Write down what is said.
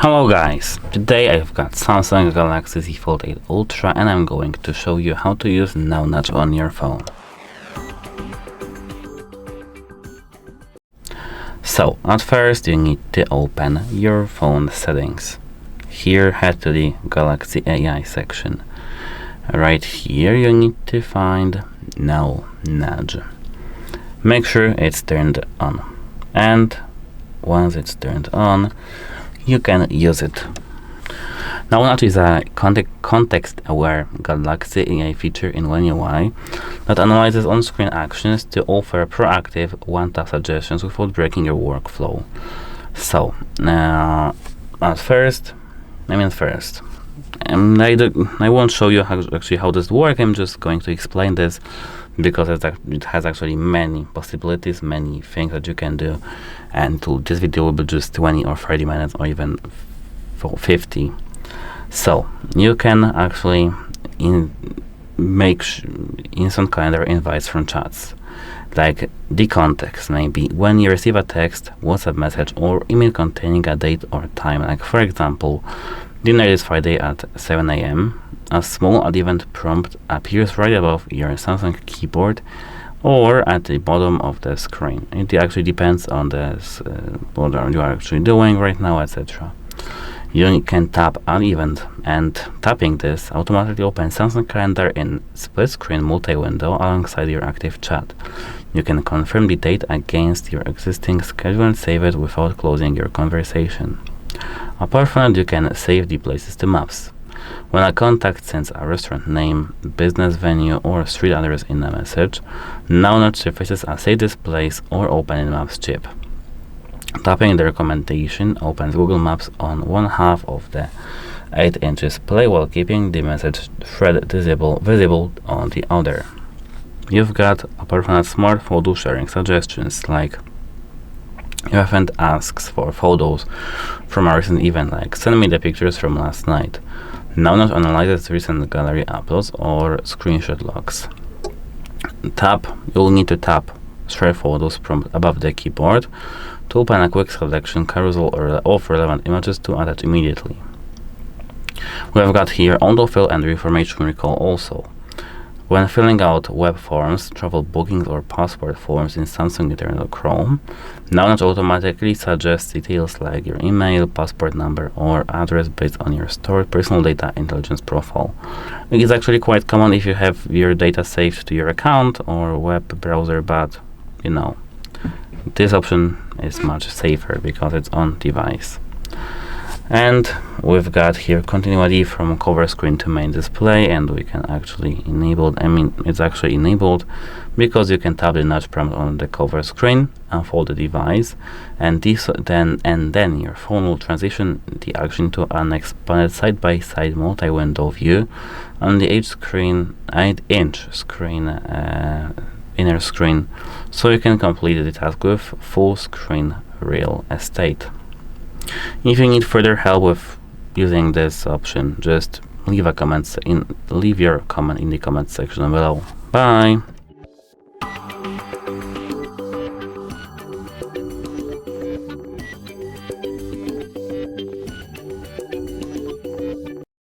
Hello guys, today I've got Samsung Galaxy Z Fold 8 Ultra and I'm going to show you how to use Now Nudge on your phone. So, at first you need to open your phone settings. Here, head to the Galaxy AI section. Right here you need to find Now Nudge. Make sure it's turned on. And once it's turned on, you can use it. Now Nudge is a context-aware Galaxy AI feature in One UI that analyzes on-screen actions to offer proactive one-tap suggestions without breaking your workflow. So, first, I won't show you how this works. I'm just going to explain this because it has actually many possibilities, many things that you can do, and this video will be just 20 or 30 minutes or even 50. So you can actually make instant calendar invites from chats, like the context, maybe when you receive a text, WhatsApp message, or email containing a date or time. Like for example, dinner is Friday at 7 a.m. A small add event prompt appears right above your Samsung keyboard or at the bottom of the screen. It actually depends on what you are actually doing right now, etc. You can tap an event, and tapping this automatically opens Samsung Calendar in split-screen multi-window alongside your active chat. You can confirm the date against your existing schedule and save it without closing your conversation. Apart from that, you can save the places to maps. When a contact sends a restaurant name, business venue, or street address in a message, Now Nudge surfaces a Save This Place or Open in Maps chip. Tapping the recommendation opens Google Maps on one half of the 8-inch display while keeping the message thread visible on the other. You've got, apart from that, smart photo sharing suggestions, like your friend asks for photos from a recent event, like send me the pictures from last night. Now Nudge analyzes recent gallery uploads or screenshot logs. You'll need to tap Share Photos prompt above the keyboard to open a quick selection carousel of relevant images to attach immediately. We have got here autofill and information recall also. When filling out web forms, travel bookings, or passport forms in Samsung Internet or Chrome, Now Nudge automatically suggests details like your email, passport number, or address based on your stored personal data intelligence profile. It is actually quite common if you have your data saved to your account or web browser, but this option is much safer because it's on device. And we've got here continuity from cover screen to main display, and we can actually enable it's actually enabled because you can tap the nudge prompt on the cover screen, unfold the device, and then your phone will transition the action to an expanded side-by-side multi-window view on the 8-inch screen inner screen, so you can complete the task with full screen real estate. If you need further help with using this option, just leave your comment in the comment section below. Bye!